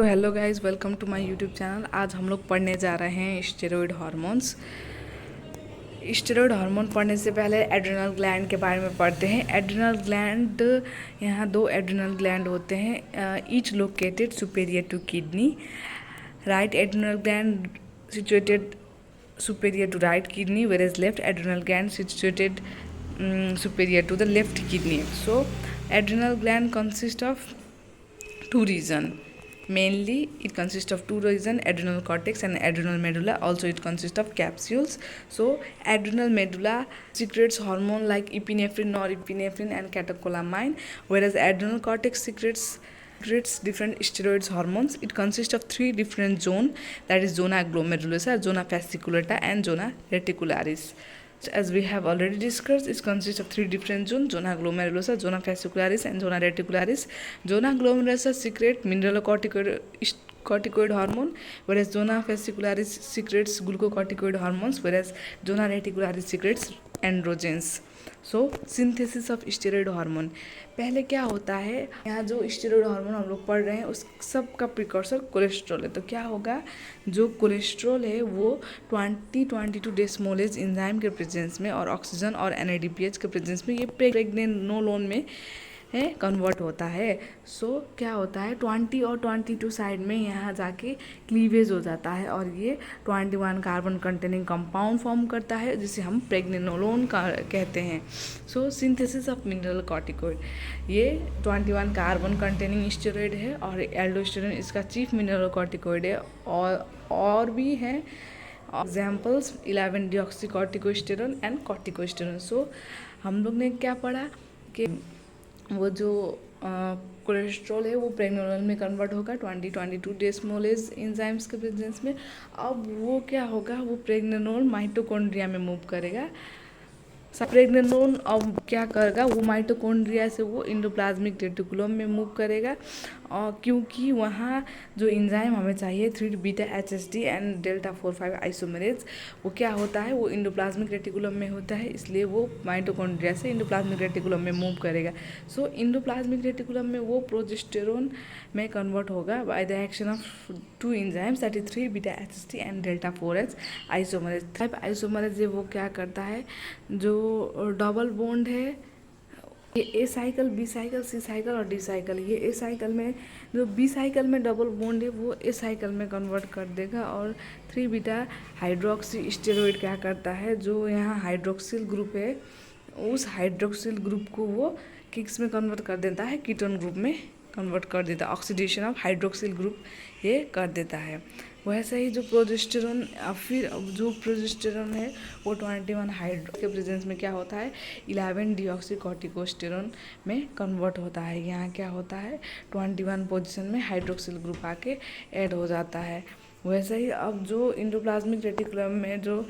तो hello guys, welcome to my YouTube channel. आज हम लोग पढ़ने जा रहे हैं स्टेरॉइड हार्मोन्स। स्टेरॉइड हार्मोन पढ़ने से पहले एड्रिनल ग्लैंड के बारे में पढ़ते हैं। एड्रिनल ग्लैंड, यहाँ दो एड्रिनल ग्लैंड होते हैं, each located superior to kidney. Right adrenal gland situated superior to right kidney, whereas left adrenal gland situated superior to the left kidney. So adrenal gland consists of two regions. Mainly it consists of two regions, adrenal cortex and adrenal medulla. Also it consists of capsules. So adrenal medulla secretes hormone like epinephrine, norepinephrine and catecholamine, whereas adrenal cortex secretes different steroids hormones. It consists of three different zones, that is zona glomerulosa, zona fasciculata and zona reticularis. As we have already discussed, it consists of three different zones: zona glomerulosa, zona fascicularis and zona reticularis. Zona glomerulosa secrete mineralocorticoid hormone, whereas zona fascicularis secretes glucocorticoid hormones, whereas zona reticularis secretes androgens. So synthesis of steroid hormone. पहले क्या होता है, यहाँ जो steroid hormone हम लोग पढ़ रहे हैं उस सब का प्रिकॉर्सर कोलेस्ट्रॉल है। तो क्या होगा, जो कोलेस्ट्रॉल है वो 22 डेसिमोलेज एंजाइम के प्रेजेंस में और ऑक्सीजन और NADPH के प्रेजेंस में ये प्रेग्नेनोलोन में कन्वर्ट होता है। सो क्या होता है, 20 और 22 साइड में यहाँ जाके क्लीवेज हो जाता है और ये 21 कार्बन कंटेनिंग कंपाउंड फॉर्म करता है जिसे हम प्रेग्नेनोलोन का कहते हैं। सो सिंथेसिस ऑफ मिनरल कॉर्टिकोइड, ये 21 कार्बन कंटेनिंग स्टेरॉइड है और एल्डोस्टेरोन इसका चीफ मिनरल कॉर्टिकोइड है। और भी हैं एग्जाम्पल्स 11 डिऑक्सीकॉर्टिकोस्टेरोन एंड कॉर्टिकोस्टेरोन। सो हम लोग ने क्या पढ़ा कि वो जो कोलेस्ट्रॉल है वो प्रेग्नेनोलोन में कन्वर्ट होगा 22 डेसिमोलेज एंजाइम्स के प्रेजेंस में। अब वो क्या होगा, वो प्रेग्नेनोल माइटोकॉन्ड्रिया में मूव करेगा। प्रेग्नेनोल अब क्या करेगा, वो माइटोकॉन्ड्रिया से वो एंडोप्लाज्मिक रेटिकुलम में मूव करेगा, और क्योंकि वहाँ जो एंजाइम हमें चाहिए 3-beta-HSD एंड डेल्टा-4,5 आइसोमेरेज, वो क्या होता है, वो एंडोप्लाज्मिक रेटिकुलम में होता है, इसलिए वो माइटोकॉन्ड्रिया से एंडोप्लाज्मिक रेटिकुलम में मूव करेगा। सो एंडोप्लाज्मिक रेटिकुलम में वो प्रोजेस्टेरोन में कन्वर्ट होगा by the action of two enzymes, that is 3-beta-HSD and डेल्टा-4H आइसोमेरेज। 5 आइसोमेरेज वो क्या करता है, जो डबल बॉन्ड है, ये A cycle, B cycle, C cycle और डी साइकिल, ये ए साइकिल में, जो बी साइकिल में डबल बॉन्ड है वो ए साइकिल में कन्वर्ट कर देगा। और 3-beta हाइड्रोक्सी स्टेरॉइड क्या करता है, जो यहाँ हाइड्रोक्सिल ग्रुप है उस हाइड्रोक्सिल ग्रुप को वो किक्स में कन्वर्ट कर देता है, कीटोन ग्रुप में कन्वर्ट कर देता है, ऑक्सीडेशन ऑफ हाइड्रोक्सिल ग्रुप ये कर देता है। वैसे ही जो प्रोजेस्टेरोन, फिर जो प्रोजेस्टेरोन है वो 21 हाइड्रो के प्रेजेंस में क्या होता है, 11 डिऑक्सीकॉर्टिकोस्टेरोन में कन्वर्ट होता है। यहाँ क्या होता है, 21 पोजीशन में हाइड्रोक्सिल ग्रुप आके ऐड हो जाता है। वैसे ही अब जो एंडोप्लाज्मिक रेटिकुलम में जो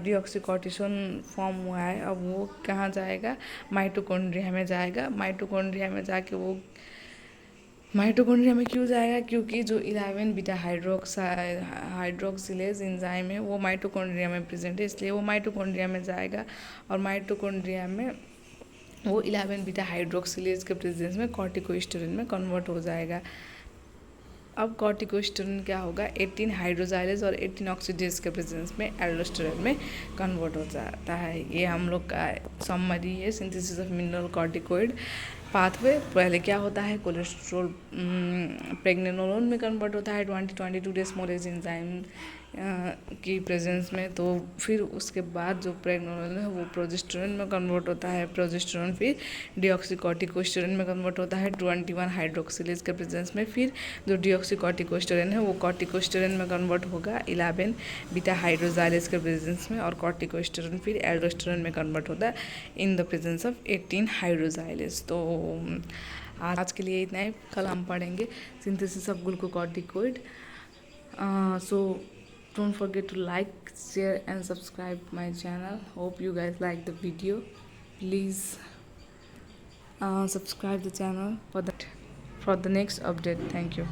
डिऑक्सीकॉर्टिसोन फॉर्म हुआ है, अब वो कहाँ जाएगा, माइटोकॉन्ड्रिया में जाएगा। माइटोकॉन्ड्रिया में जाके वो माइटोकॉन्ड्रिया में क्यों जाएगा, क्योंकि जो 11-beta हाइड्रोक्सिलेज एंजाइम है वो माइटोकॉन्ड्रिया में प्रेजेंट है, इसलिए वो माइटोकॉन्ड्रिया में जाएगा और माइटोकॉन्ड्रिया में वो 11-beta हाइड्रोक्सिलेज के प्रेजेंस में कॉर्टिकोस्टेरोन में कन्वर्ट हो जाएगा। अब कॉर्टिकोस्टेरोन क्या होगा, 18 हाइड्रोजाइलेज और 18 ऑक्सीडेज के प्रेजेंस में एल्डोस्टेरोन में कन्वर्ट हो जाता है। ये हम लोग का समरी है सिंथेसिस ऑफ मिनरल कॉर्टिकोइड पाथवे। पहले क्या होता है, कोलेस्ट्रॉल प्रेग्नेनोलोन में कन्वर्ट होता है 22 डेसिमोलेज एंजाइम की प्रेजेंस में। तो फिर उसके बाद जो प्रेग्नेनोलोन है वो प्रोजेस्टेरोन में कन्वर्ट होता है, प्रोजेस्टेरोन फिर डिऑक्सीकॉर्टिकोस्टेरोन में कन्वर्ट होता है 21 हाइड्रोक्सिलेज के प्रेजेंस में। फिर जो डिऑक्सीकॉर्टिकोस्टेरोन है वो कॉर्टिकोस्टेरोन में कन्वर्ट होगा 11-beta हाइड्रोजाइलेज के प्रेजेंस में, और कॉर्टिकोस्टेरोन फिर एल्डोस्टेरोन में कन्वर्ट होता है in the presence of 18 hydroxylase. तो आज के लिए इतना ही, कल हम पढ़ेंगे synthesis of glucocorticoid. So don't forget to like, share and subscribe my channel. Hope you guys like the video. Please subscribe the channel for the next update. Thank you.